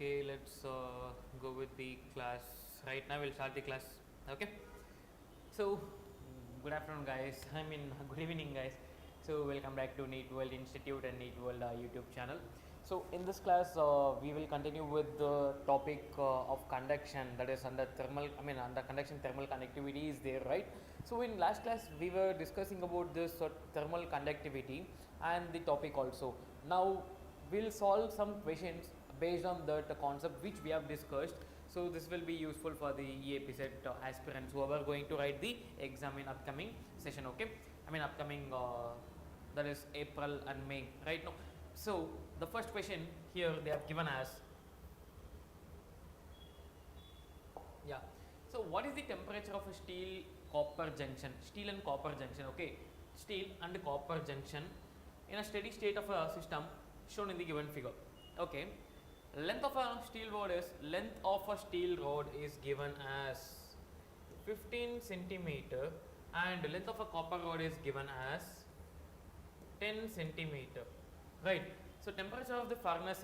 Okay, let's go with the class. Right now, we'll start the class. Okay. So, good afternoon, guys. I mean, good evening, guys. So, welcome back to NEET World Institute and NEET World YouTube channel. So, in this class, we will continue with the topic of conduction, that is under thermal. I mean, under conduction, thermal conductivity is there, right? So, in last class, we were discussing about this thermal conductivity and the topic also. Now, we'll solve some questions based on that concept which we have discussed. So this will be useful for the EAPCET aspirants who are going to write the exam in upcoming session. Okay, I mean upcoming that is April and May right now. So the first question here they have given as, yeah, so what is the temperature of a steel copper junction, steel and copper junction? Okay, steel and copper junction in a steady state of a system shown in the given figure. Okay, length of a steel rod is given as 15 centimeter and length of a copper rod is given as 10 centimeter, right? So temperature of the furnace,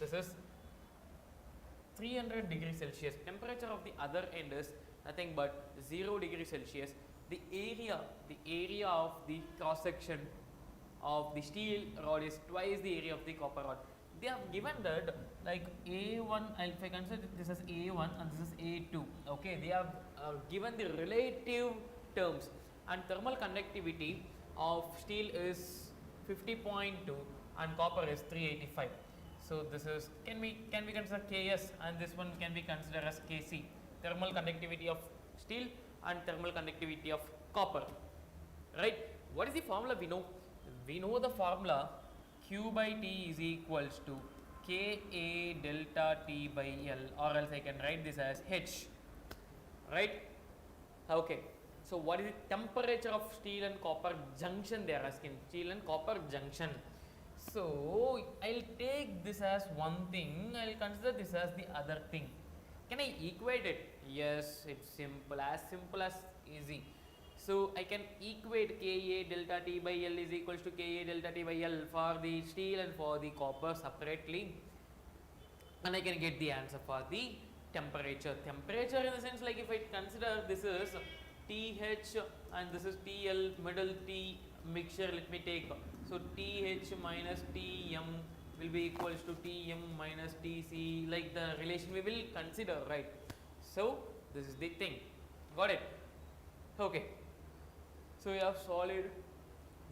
this is 300 degrees Celsius. Temperature of the other end is nothing but 0 degrees Celsius. The area of the cross section of the steel rod is twice the area of the copper rod. They have given that like A1, if I consider this as A1 and this is A2. Okay, they have given the relative terms, and thermal conductivity of steel is 50.2 and copper is 385. So this is can we consider Ks, and this one can be considered as Kc, thermal conductivity of steel and thermal conductivity of copper, right? What is the formula we know? We know the formula Q by T is equals to Ka delta T by L, or else I can write this as H, right? Okay, so what is the temperature of steel and copper junction? They are asking steel and copper junction. So I'll take this as one thing, I'll consider this as the other thing. Can I equate it? Yes, it's simple as easy. So I can equate Ka delta T by L is equals to Ka delta T by L for the steel and for the copper separately, and I can get the answer for the temperature. Temperature in the sense, like if I consider this is TH and this is TL, middle T mixture, let me take. So TH minus Tm will be equals to Tm minus Tc, like the relation we will consider, right? So this is the thing. Got it? Okay. So we have solid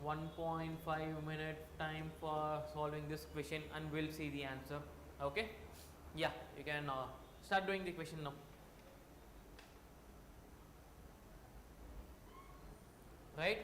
1.5 minute time for solving this question, and we'll see the answer. Okay, yeah, you can start doing the question now, right?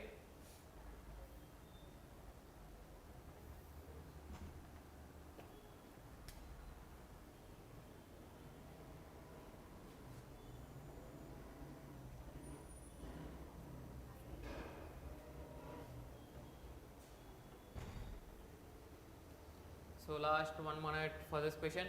So last 1 minute for this question.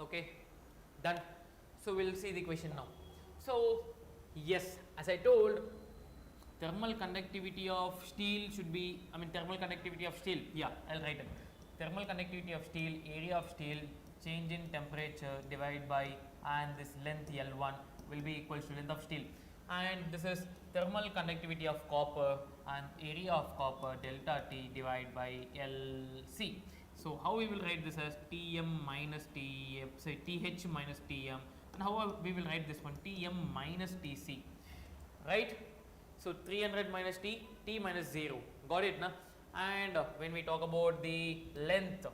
Okay, done. So we'll see the question now. So yes, as I told, thermal conductivity of steel should be, thermal conductivity of steel, yeah, I'll write it. Thermal conductivity of steel, area of steel, change in temperature divided by, and this length L1 will be equals to length of steel. and this is thermal conductivity of copper and area of copper delta T divided by LC. So how we will write this as Tm minus Tm, say Th minus Tm, and how we will write this one Tm minus Tc, right? So 300 minus T, T minus 0, got it, na? And when we talk about the length,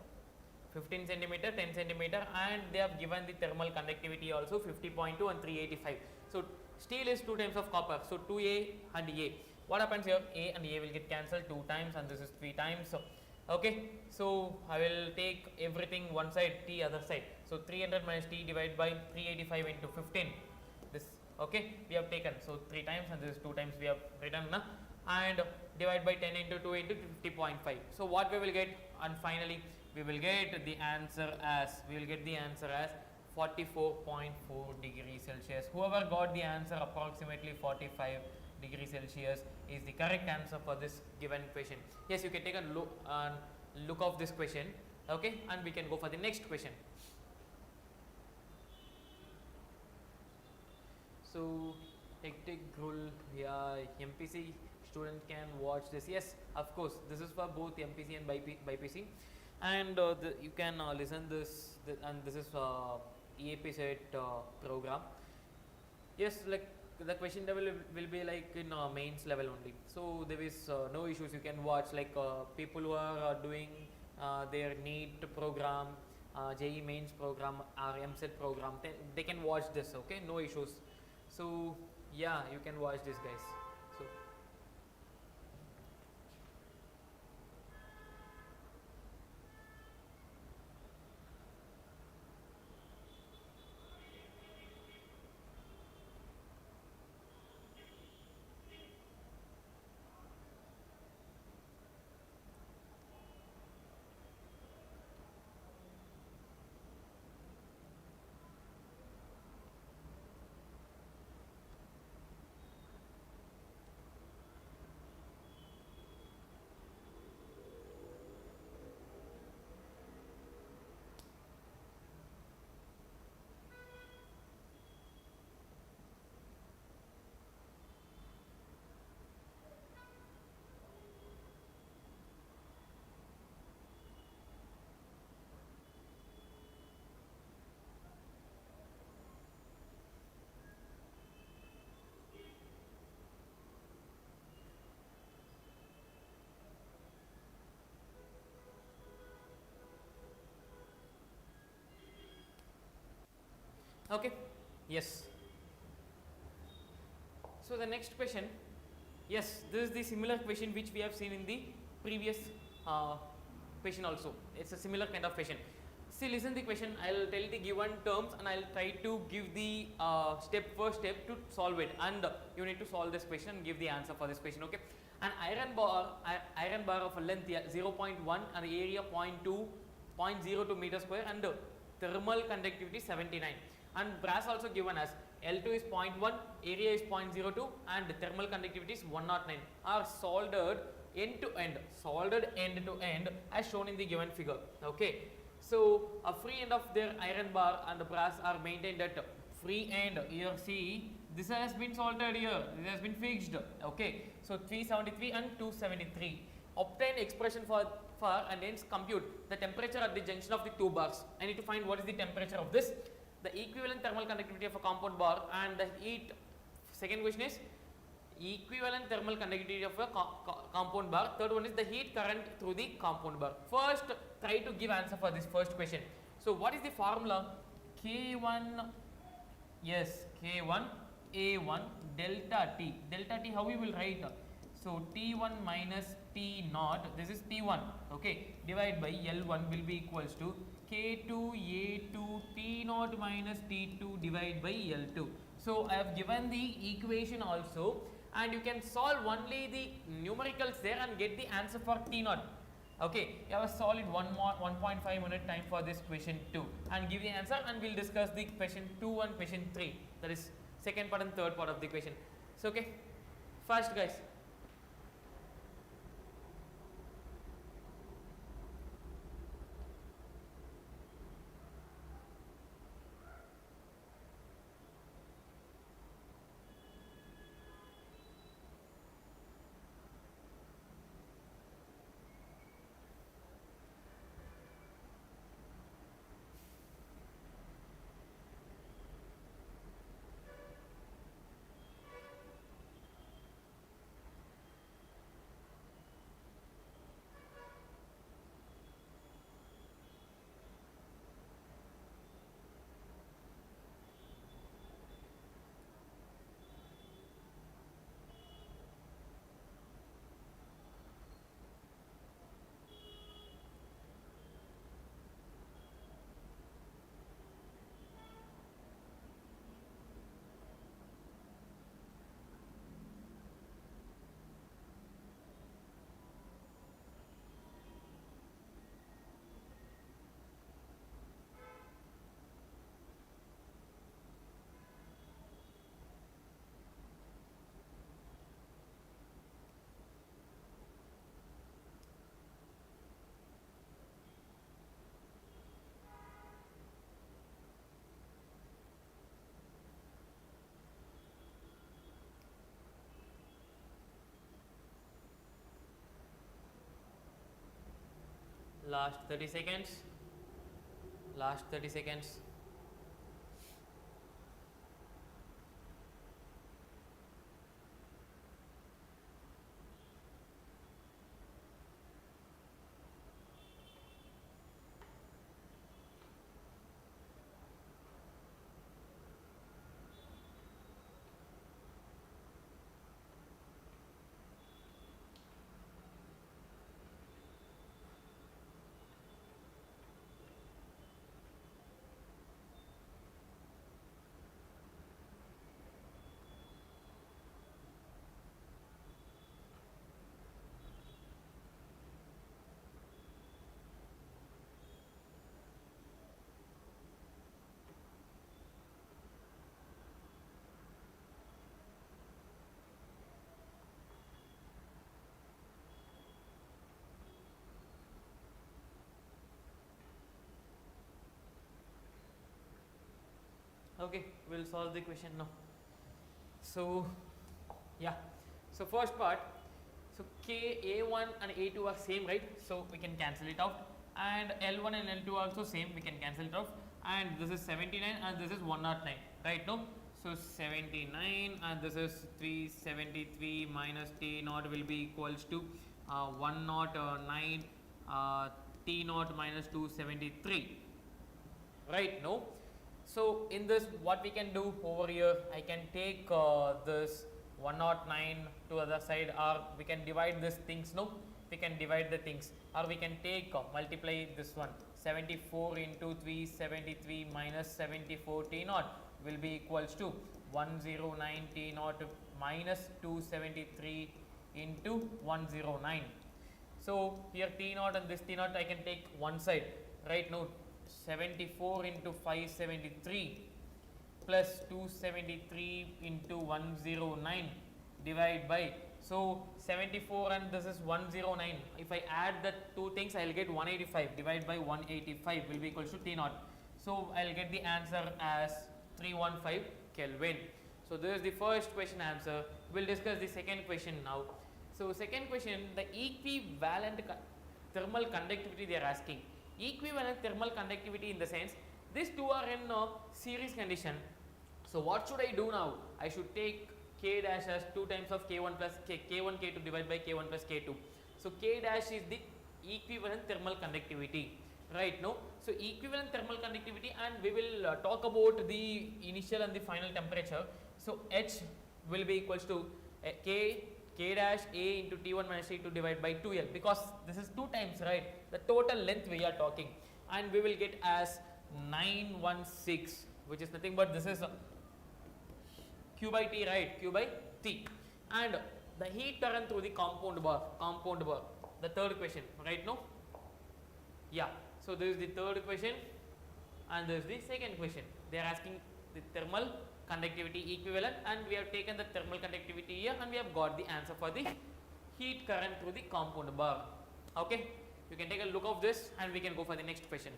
15 centimeter, 10 centimeter, and they have given the thermal conductivity also 50.2 and 385. So steel is 2 times of copper, so 2A and A. What happens here? A and A will get cancelled 2 times, and this is 3 times. So, okay, so I will take everything one side, T other side. So 300 minus T divided by 385 into 15. This, okay, we have taken, so 3 times, and this is 2 times we have written, na? And divide by 10 into 2 into 50.5. So what we will get, and finally we will get the answer as 44.4 degrees Celsius. Whoever got the answer approximately 45 degrees Celsius is the correct answer for this given question. Yes, you can take a look of this question, okay, and we can go for the next question. So integral, yeah, MPC student can watch this. Yes, of course, this is for both MPC and BiPC, and you can listen this, and this is EAPCET program. Yes, like the question level will be like in mains level only, so there is no issues. You can watch, like people who are doing their NEET program, JEE mains program, or MCET program, they can watch this, okay, no issues. So yeah, you can watch this, guys. So okay, yes. So the next question, yes, this is the similar question which we have seen in the previous question also. It's a similar kind of question. See, listen the question. I'll tell the given terms, and I'll try to give the step first step to solve it, and you need to solve this question and give the answer for this question, okay? An iron bar of a length 0.1 and area 0.02 meter square, and thermal conductivity 79, and brass also given as L2 is 0.1, area is 0.02, and thermal conductivity is 109, are soldered end to end as shown in the given figure, okay? So a free end of their iron bar and the brass are maintained at free end. Here see, this has been soldered here, this has been fixed, okay? So 373 and 273. Obtain expression for and hence compute the temperature at the junction of the two bars. I need to find what is the temperature of this, the equivalent thermal conductivity of a compound bar, and the heat. Second question is equivalent thermal conductivity of a compound bar. Third one is the heat current through the compound bar. First, try to give answer for this first question. So what is the formula? K1, yes, K1 A1 delta T. Delta T, how we will write? So T1 minus T0, this is T1, okay, divide by L1 will be equals to K2 A2 T0 minus T2 divide by L2. So I have given the equation also, and you can solve only the numericals there and get the answer for T0. Okay, you have a solid 1.5 minute time for this question 2 and give the answer, and we'll discuss the question 2 and question 3, that is second part and third part of the question. So okay, fast guys. Last 30 seconds. Last 30 seconds. Okay, we'll solve the question now. So, yeah. So first part. So K A1 and A2 are same, right? So we can cancel it out. And L1 and L2 are also same. We can cancel it off. And this is 79 and this is 109, right? No. So 79 and this is 373 minus T naught will be equals to 109 T naught minus 273, right? No. So in this, what we can do over here, I can take this 109 to other side, or we can divide these things. No, we can divide the things, or we can take multiply this one. 74 into 373 minus 74 T naught will be equals to 109 T naught minus 273 into 109. So here T naught and this T naught I can take one side, right? Now 74 into 573 plus 273 into 109 divide by, so 74 and this is 109. If I add the two things, I will get 185 divided by 185 will be equals to T naught. So I will get the answer as 315 Kelvin. So this is the first question answer. We will discuss the second question now. So second question, the equivalent thermal conductivity they are asking. Equivalent thermal conductivity in the sense, these two are in series condition. So what should I do now? I should take K dash as 2 times of K1 plus K1 K2 divided by K1 plus K2. So K dash is the equivalent thermal conductivity, right? No. So equivalent thermal conductivity, and we will talk about the initial and the final temperature. So H will be equals to K dash A into T1 minus T2 divided by 2L, because this is 2 times, right? The total length we are talking, and we will get as 916, which is nothing but this is Q by T, right? Q by T. And the heat current through the compound bar, the third question, right? No? Yeah. So this is the third question and this is the second question. They are asking the thermal conductivity equivalent, and we have taken the thermal conductivity here and we have got the answer for the heat current through the compound bar. Okay, you can take a look of this and we can go for the next question.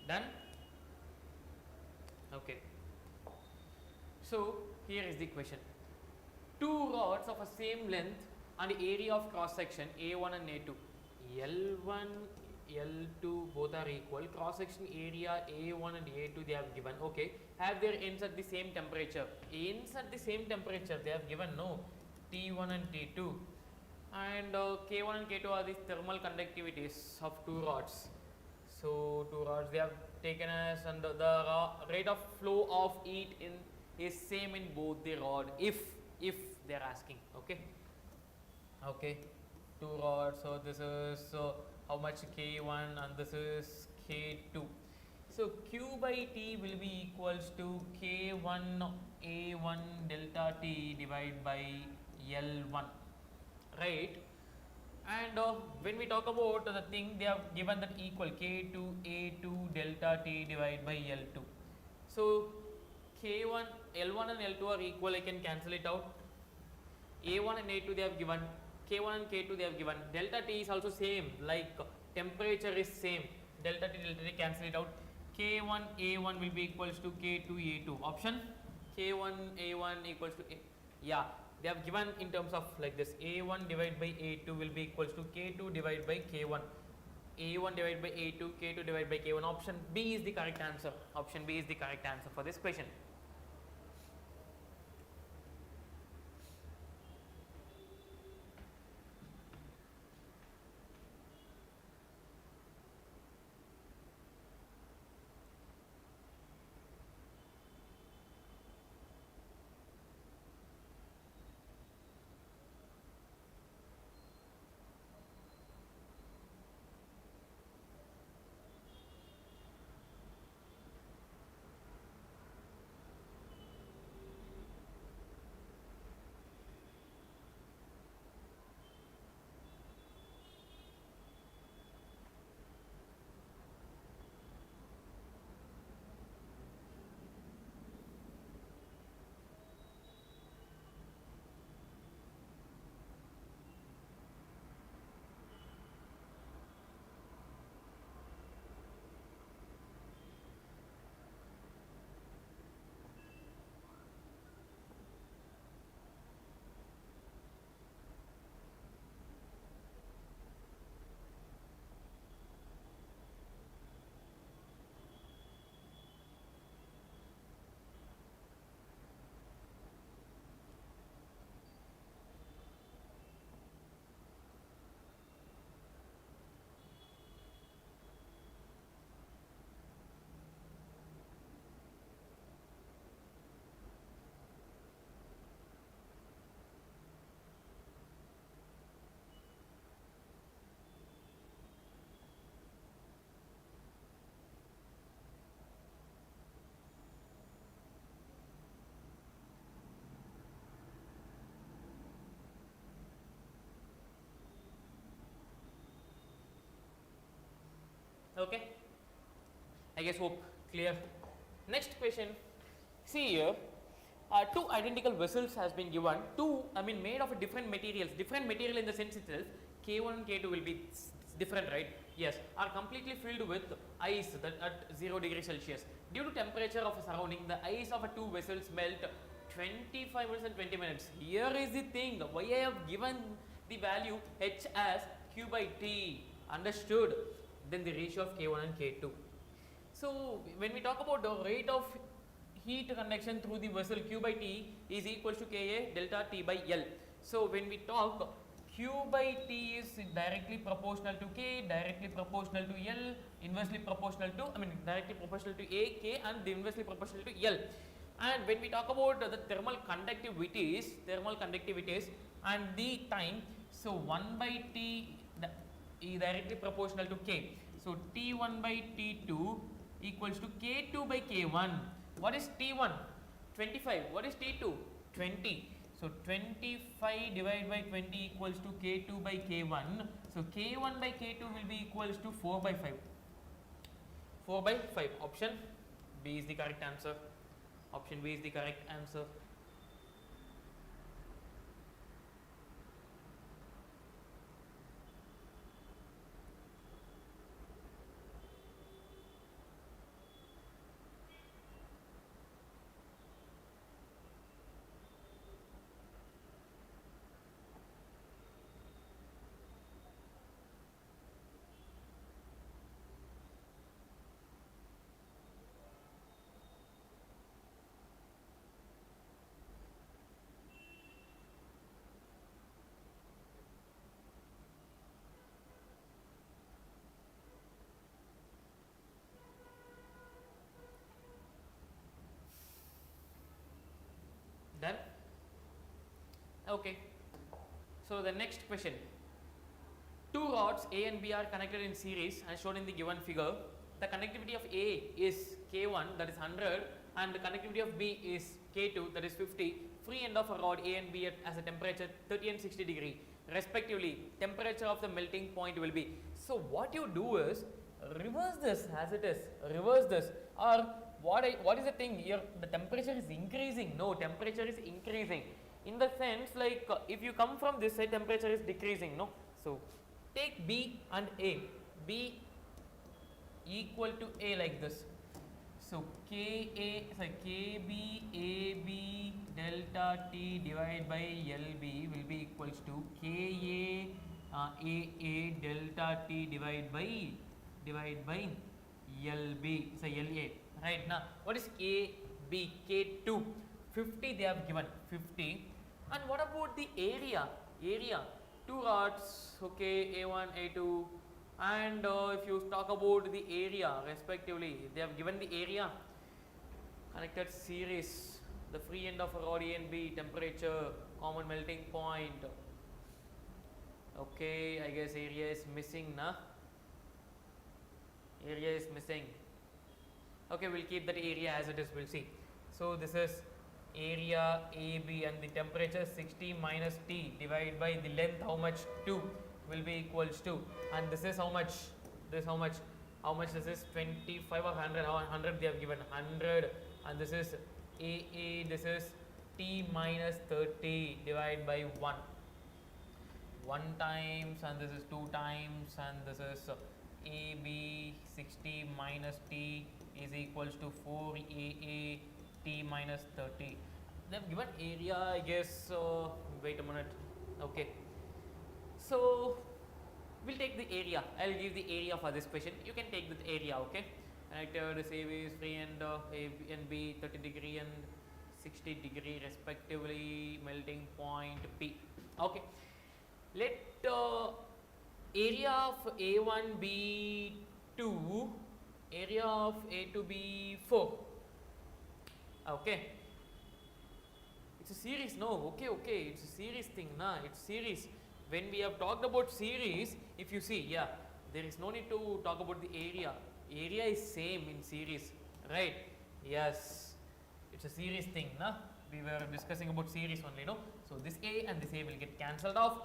Done? Okay. So here is the question. Two rods of a same length and area of cross section A1 and A2. L1, L2 both are equal. Cross section area A1 and A2 they have given. Okay. Have their ends at the same temperature. Ends at the same temperature they have given. No. T1 and T2. And K1 and K2 are the thermal conductivities of two rods. So two rods they have taken as, and the rate of flow of heat is same in both the rod, if they are asking. Okay. Okay. Two rods. So this is how much K1 and this is K2. So Q by T will be equals to K1 A1 delta T divided by L1, right? And when we talk about the thing, they have given that equal K2 A2 delta T divided by L2. So K1, L1 and L2 are equal, I can cancel it out. A1 and A2 they have given, K1 and K2 they have given, delta T is also same, like temperature is same, delta T cancel it out. K1 A1 will be equals to K2 A2, option K1 A1 equals to A, yeah, they have given in terms of like this, A1 divided by A2 will be equals to K2 divided by K1, A1 divided by A2, K2 divided by K1, option B is the correct answer, option B is the correct answer for this question. Okay, I guess hope clear. Next question, see here, two identical vessels has been given, two made of different materials, different material in the sense itself, K1 and K2 will be different, right? Yes, are completely filled with ice that at 0 degrees Celsius. Due to temperature of a surrounding, the ice of a two vessels melt 25 minutes and 20 minutes. Here is the thing, why I have given the value H as Q by T, understood? Then the ratio of K1 and K2. So when we talk about the rate of heat conduction through the vessel, Q by T is equals to Ka delta T by L. So when we talk, Q by T is directly proportional to K, directly proportional to L, inversely proportional to, directly proportional to A, K, and inversely proportional to L. And when we talk about the thermal conductivities and the time, so 1 by T is directly proportional to K. So T1 by T2 equals to K2 by K1. What is T1? 25. What is T2? 20. So 25 divided by 20 equals to K2 by K1. So K1 by K2 will be equals to 4 by 5. 4 by 5. Option B is the correct answer. Option B is the correct answer. Done? Okay. So the next question. Two rods A and B are connected in series as shown in the given figure. the conductivity of A is K1, that is 100, and the conductivity of B is K2, that is 50. Free end of a rod A and B as a temperature 30 and 60 degree respectively. Temperature of the melting point will be. So what you do is reverse this as it is. Reverse this, or what is the thing here? The temperature is increasing. No, temperature is increasing. In the sense, like if you come from this side, temperature is decreasing. No, so take B and A. B equal to A like this. So KB AB delta T divided by LB will be equals to KA AA delta T divided by LB. So LA. Right now, what is KB? K2 50 they have given 50. And what about the area? Two rods, okay, A1, A2, and if you talk about the area respectively, they have given the area. Connected series, the free end of a rod A and B, temperature, common melting point. Okay, I guess area is missing, na? Area is missing. Okay, we'll keep that area as it is, we'll see. So this is area AB and the temperature 60 minus T divided by the length, how much? 2 will be equals to, and this is how much? This how much? How much this is? 25 or 100? 100 they have given 100, and this is AA, this is T minus 30 divided by 1 times, and this is 2 times, and this is AB 60 minus T is equals to 4 AA T minus 30. They have given area, I guess. Wait a minute. Okay. So we'll take the area. I'll give the area for this question. You can take the area, okay? Connected AB is free and A and B 30 degree and 60 degree respectively. Melting point P. Okay. Let area of A1 be 2, area of A2 be 4. Okay, it's a series. No, okay, it's a series thing, nah, it's series. When we have talked about series, if you see, yeah, there is no need to talk about the area. Area is same in series, right? Yes, it's a series thing, nah. We were discussing about series only, no? So this A and this A will get cancelled off.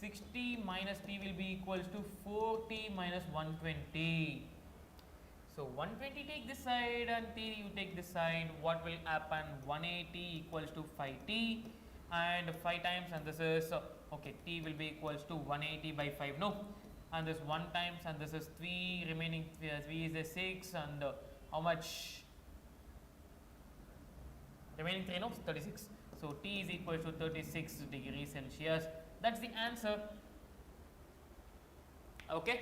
60 minus T will be equals to 4T minus 120. So 120 take this side and T you take this side. What will happen? 180 equals to 5T and 5 times, and this is okay, T will be equals to 180 by 5, no, and this 1 times, and this is 3, remaining 3 is a 6, and how much? Remaining 3, no, 36. So T is equal to 36 degrees Celsius. That's the answer. Okay.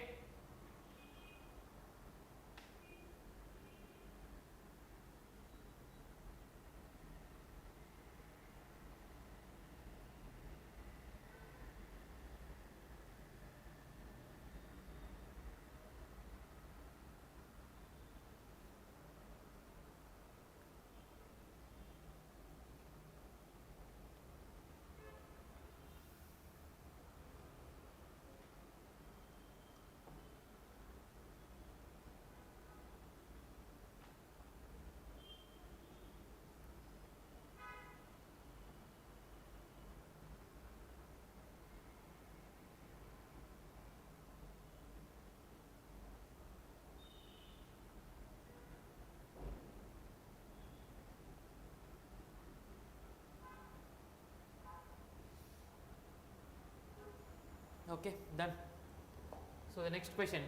Okay, done. So the next question.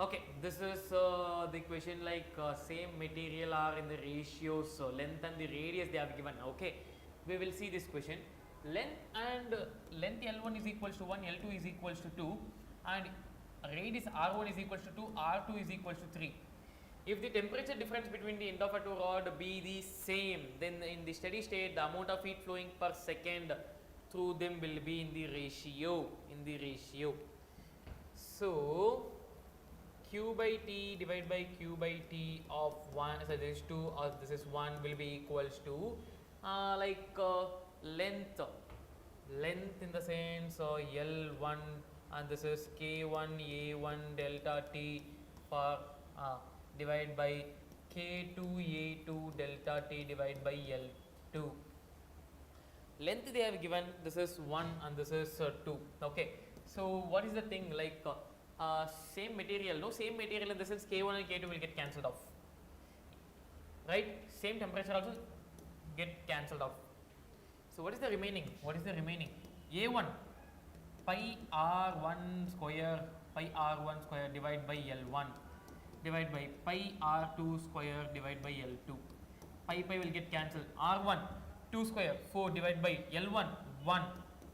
Okay, this is the question like same material are in the ratios, so length and the radius they have given. Okay, we will see this question. Length and length L1 is equals to 1, L2 is equals to 2, and radius R1 is equals to 2, R2 is equals to 3. If the temperature difference between the end of a two rod be the same, then in the steady state the amount of heat flowing per second through them will be in the ratio. So Q by T divided by Q by T of 1, so this is 2 or this is 1 will be equals to length in the sense L1, and this is K1 A1 delta T for divided by K2A2 delta T divided by L2. Length they have given, this is 1 and this is 2. Okay, so what is the thing, like same material, no, same material in the sense K1 and K2 will get cancelled off, right? Same temperature also get cancelled off. So what is the remaining? What is the remaining? A1 pi R1 square divided by L1 divided by pi R2 square divided by L2. Pi will get cancelled. R1 2 square 4 divided by L1 1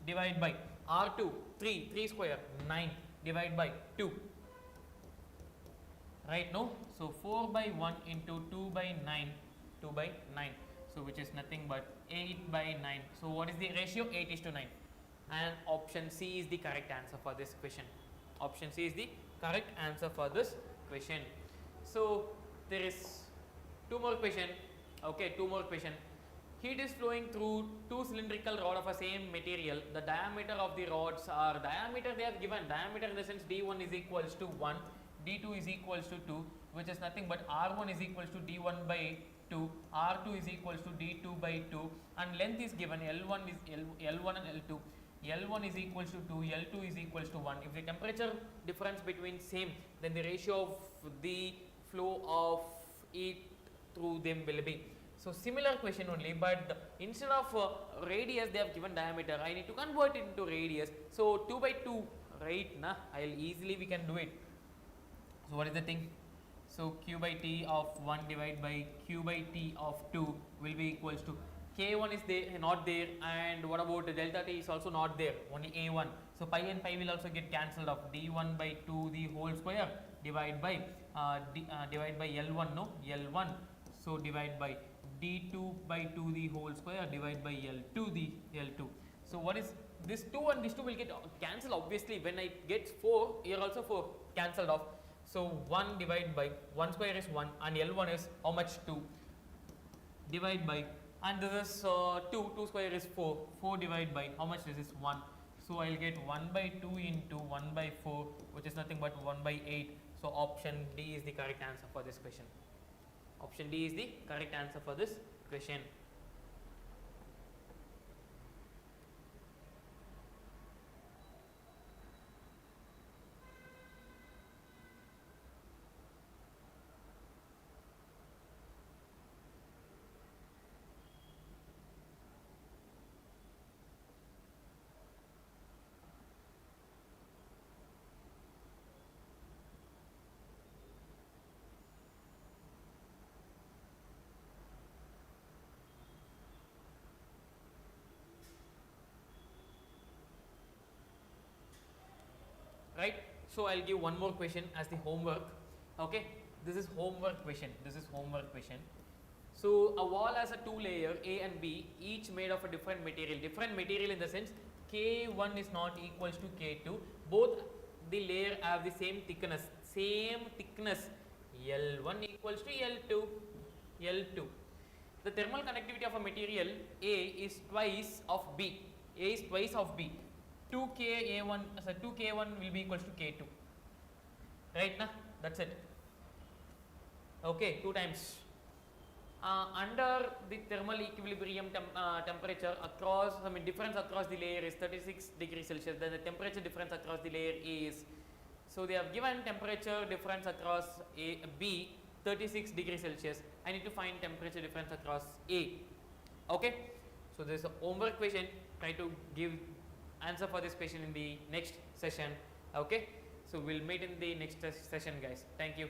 divided by R2 3 square 9 divided by 2. Right, no? So 4 by 1 into 2 by 9, 2 by 9. So which is nothing but 8 by 9. So what is the ratio? 8:9. And option C is the correct answer for this question. Option C is the correct answer for this question. So there is two more question. Okay, two more question. Heat is flowing through two cylindrical rod of a same material. The diameter of the rods are, diameter they have given, diameter in the sense D1 is equals to 1, D2 is equals to 2, which is nothing but R1 is equals to D1 by 2, R2 is equals to D2 by 2, and length is given, L1 is L1 and L2. L1 is equals to 2, L2 is equals to 1. If the temperature difference between same, then the ratio of the flow of heat through them will be. So similar question only, but instead of radius they have given diameter. I need to convert it into radius. So 2 by 2, right? Nah, we can do it. So what is the thing? So Q by T of 1 divided by Q by T of 2 will be equals to K1 is there, not there, and what about the delta T is also not there, only A1. So pi and pi will also get cancelled off. D1 by 2 the whole square divided by L1, no, L1. So divide by D2 by 2 the whole square divided by L2 the L2. So what is this 2 and this 2 will get cancelled obviously. When I get 4, here also 4 cancelled off. So 1 divided by 1 square is 1 and L1 is how much? 2 divide by, and this is 2 square is 4 divided by how much? This is 1. So I will get 1 by 2 into 1 by 4, which is nothing but 1 by 8. So option D is the correct answer for this question. Option D is the correct answer for this question. Right, so I'll give one more question as the homework. Okay, this is homework question. So a wall has a two layer A and B, each made of a different material in the sense K1 is not equals to K2. Both the layer have the same thickness. L1 equals to L2. The thermal conductivity of a material A is twice of B. 2K1 will be equals to K2. Right, na? That's it. Okay, 2 times. Under the thermal equilibrium temperature across, difference across the layer is 36 degrees Celsius. Then the temperature difference across the layer is, so they have given temperature difference across B 36 degrees Celsius. I need to find temperature difference across A. Okay, so this is a homework question. Try to give answer for this question in the next session. Okay, so we'll meet in the next session, guys. Thank you.